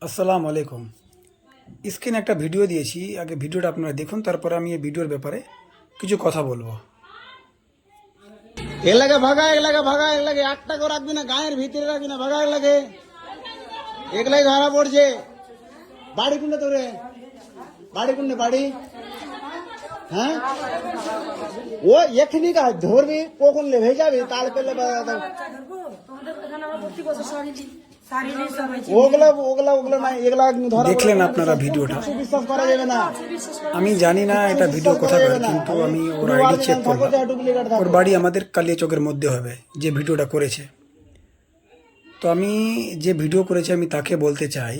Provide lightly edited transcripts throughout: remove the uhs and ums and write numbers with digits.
আসসালামু আলাইকুম। স্ক্রিনে একটা ভিডিও দিয়েছি, আগে ভিডিওটা আপনারা দেখুন, তারপরে আমি এই ভিডিওর ব্যাপারে কিছু কথা বলবো। এলাকে ভাগা এলাকে ভাগা এলাকে একটা করে রাখবি না, গায়ের ভিতরে রাখবি না, ভাগা এলাকে এগুলাই ধরা পড়ছে। বাড়ি কোনটা তোরে? বাড়ি কোনটা বাড়ি? হ্যাঁ ও এখানে ধরবি, কখন লেভে যাবি তাল পেলে ওগুলা ওগুলা ওগুলা নাই, এগুলা ধরা দেখলেন আপনারা ভিডিওটা? বিশ্বাস করা যাবে না। আমি জানি না এটা ভিডিও কোথাকার, কিন্তু আমি ওর আইডি চেক করলাম। ওর বাড়ি আমাদের কালিয়াচকের মধ্যে হবে, যে ভিডিওটা করেছে। তো আমি যে ভিডিও করেছি আমি তাকে বলতে চাই,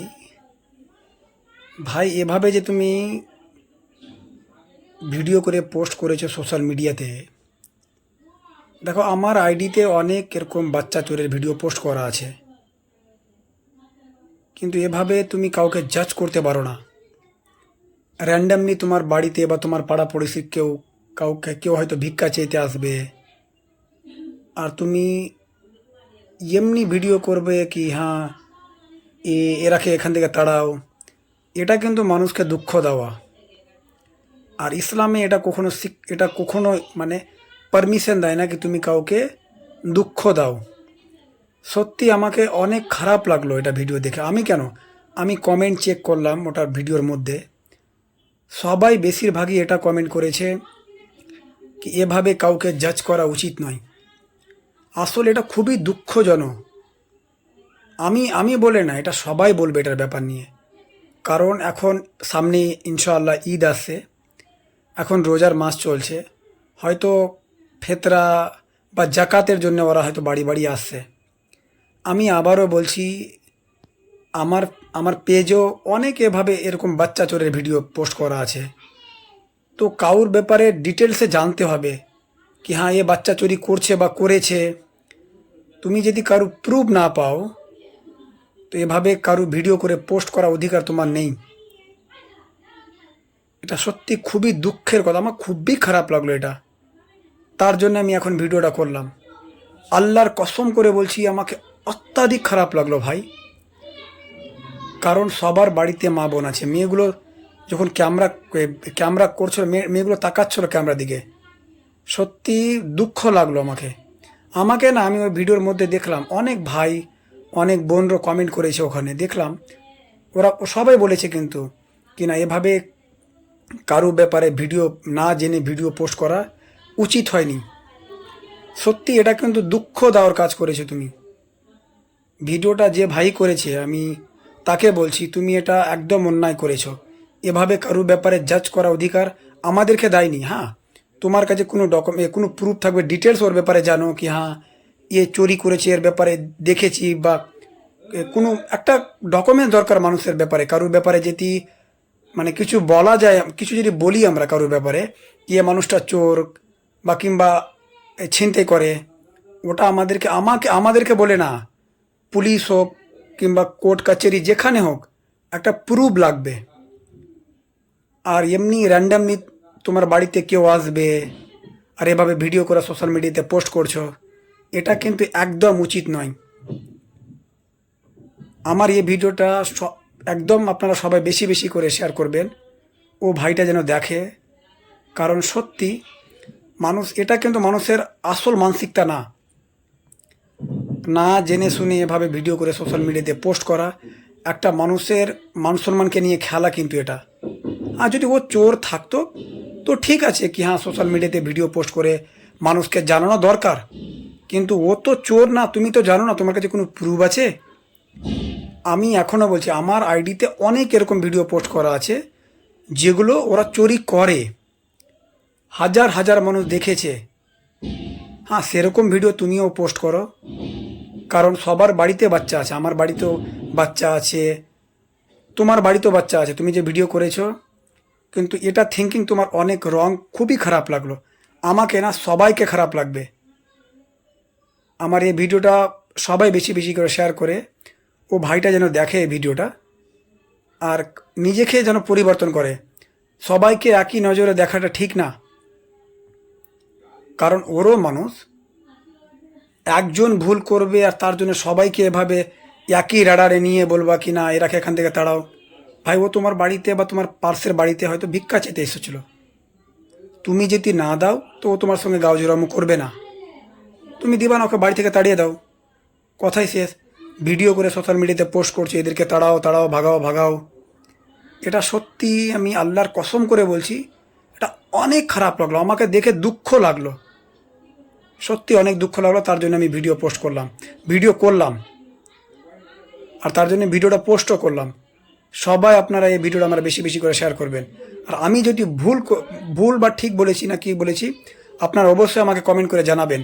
ভাই এভাবে যে তুমি ভিডিও করে পোস্ট করেছো সোশ্যাল মিডিয়াতে, দেখো আমার আইডিতে অনেক এরকম বাচ্চা চোরের ভিডিও পোস্ট করা আছে, কিন্তু এভাবে তুমি কাউকে জাজ করতে পারো না। র্যান্ডামলি তোমার বাড়িতে বা তোমার পাড়া পড়োশি কেউ হয়তো ভিক্ষা চাইতে আসবে, আর তুমি এমনি ভিডিও করবে কি হ্যাঁ এরাকে এখান থেকে তাড়াও। এটা কিন্তু মানুষকে দুঃখ দেওয়া। আর ইসলামে এটা কখনো মানে পারমিশন দেয় না কি তুমি কাউকে দুঃখ দাও। সত্যি আমাকে অনেক খারাপ লাগলো এটা ভিডিও দেখে। আমি কমেন্ট চেক করলাম ওটার ভিডিওর মধ্যে, সবাই বেশিরভাগই এটা কমেন্ট করেছে কি এভাবে কাউকে জাজ করা উচিত নয়। আসলে এটা খুবই দুঃখজনক। আমি বলে না, এটা সবাই বলবে এটার ব্যাপার নিয়ে। কারণ এখন সামনে ইনশাআল্লাহ ঈদ আসছে, এখন রোজার মাস চলছে, হয়তো ফেতরা বা জাকাতের জন্য ওরা হয়তো বাড়ি বাড়ি আসছে। আমি আবারও বলছি, আমার আমার পেজও অনেক এভাবে এরকম বাচ্চা চোরের ভিডিও পোস্ট করা আছে। তো কারুর ব্যাপারে ডিটেলসে জানতে হবে কি হ্যাঁ এ বাচ্চা চুরি করছে বা করেছে। তুমি যদি কারু প্রুফ না পাও, তো এভাবে কারু ভিডিও করে পোস্ট করা অধিকার তোমার নেই। এটা সত্যি খুবই দুঃখের কথা, আমার খুবই খারাপ লাগলো এটা। তার জন্য আমি এখন ভিডিওটা করলাম। আল্লাহর কসম করে বলছি, আমাকে অত্যাধিক খারাপ লাগলো ভাই। কারণ সবার বাড়িতে মা বোন আছে। মেয়েগুলো যখন ক্যামেরা করছিল, মেয়েগুলো তাকাচ্ছিল ক্যামেরার দিকে। সত্যি দুঃখ লাগলো আমাকে না। আমি ওই ভিডিওর মধ্যে দেখলাম অনেক ভাই অনেক বোনরা কমেন্ট করেছে, ওখানে দেখলাম ওরা সবাই বলেছে কিন্তু কি না এভাবে কারো ব্যাপারে ভিডিও না জেনে ভিডিও পোস্ট করা উচিত হয়নি। সত্যি এটা কিন্তু দুঃখ দেওয়ার কাজ করেছে তুমি। ভিডিওটা যে ভাই করেছে আমি তাকে বলছি, তুমি এটা একদম অন্যায় করেছো। এভাবে কারো ব্যাপারে জাজ করা অধিকার আমাদেরকে দেয়নি। হ্যাঁ, তোমার কাছে কোনো প্রুফ থাকবে, ডিটেলস ওর ব্যাপারে জানো কি হ্যাঁ এ চুরি করেছে, এর ব্যাপারে দেখেছি, বা কোনো একটা ডকুমেন্টস দরকার মানুষের ব্যাপারে। কারোর ব্যাপারে যদি মানে কিছু বলা যায়, কিছু যদি বলি আমরা কারোর ব্যাপারে কি এ মানুষটা চোর বা কিংবা ছিনতাই করে, ওটা আমাদেরকে বলে না, পুলিশ হোক কিংবা কোর্ট কাছারি যেখানে হোক একটা প্রুফ লাগবে। আর এমনি র্যান্ডামলি তোমার বাড়িতে কেউ আসবে আর এভাবে ভিডিও করে সোশ্যাল মিডিয়াতে পোস্ট করছো, এটা কিন্তু একদম উচিত নয়। আমার এই ভিডিওটা একদম আপনারা সবাই বেশি বেশি করে শেয়ার করবেন, ও ভাইটা যেন দেখে। কারণ সত্যি এটা কিন্তু মানুষের আসল মানসিকতা না। না জেনে শুনে এভাবে ভিডিও করে সোশ্যাল মিডিয়াতে পোস্ট করা একটা মানুষের মান সম্মানকে নিয়ে খেলা কিন্তু এটা। আর যদি ও চোর থাকতো তো ঠিক আছে কি হ্যাঁ সোশ্যাল মিডিয়াতে ভিডিও পোস্ট করে মানুষকে জানানো দরকার, কিন্তু ও তো চোর না। তুমি তো জানো না, তোমার কাছে কোনো প্রুফ আছে? আমি এখনও বলছি, আমার আইডিতে অনেক এরকম ভিডিও পোস্ট করা আছে যেগুলো ওরা চুরি করে, হাজার হাজার মানুষ দেখেছে। হ্যাঁ, সেরকম ভিডিও তুমিও পোস্ট করো, কারণ সবার বাড়িতে বাচ্চা আছে। আমার বাড়িতেও বাচ্চা আছে, তোমার বাড়িতেও বাচ্চা আছে। তুমি যে ভিডিও করেছো, কিন্তু এটা থিঙ্কিং তোমার অনেক রং, খুবই খারাপ লাগলো আমাকে না, সবাইকে খারাপ লাগবে। আমার এই ভিডিওটা সবাই বেশি বেশি করে শেয়ার করে ও ভাইটা যেন দেখে এই ভিডিওটা, আর নিজেকে যেন পরিবর্তন করে। সবাইকে একই নজরে দেখাটা ঠিক না, কারণ ওরও মানুষ। একজন ভুল করবে আর তার জন্য সবাইকে এভাবে একই রাডারে নিয়ে বলবা কি না এরাকে এখান থেকে তাড়াও। ভাই ও তোমার বাড়িতে বা তোমার পার্সের বাড়িতে হয়তো ভিক্ষা চেতে এসেছিল, তুমি যদি না দাও তো ও তোমার সঙ্গে গাও জোরামো করবে না, তুমি দিবা না, ওকে বাড়ি থেকে তাড়িয়ে দাও, কথাই শেষ। ভিডিও করে সোশ্যাল মিডিয়াতে পোস্ট করছে এদেরকে তাড়াও তাড়াও, ভাগাও ভাগাও। এটা সত্যি আমি আল্লাহর কসম করে বলছি, এটা অনেক খারাপ লাগলো, আমাকে দেখে দুঃখ লাগলো, সত্যি অনেক দুঃখ লাগলো। তার জন্য আমি ভিডিও করলাম আর তার জন্য ভিডিওটা পোস্টও করলাম। সবাই আপনারা এই ভিডিওটা আমরা বেশি বেশি করে শেয়ার করবেন। আর আমি যদি ভুল বা ঠিক বলেছি না কি বলেছি আপনারা অবশ্যই আমাকে কমেন্ট করে জানাবেন।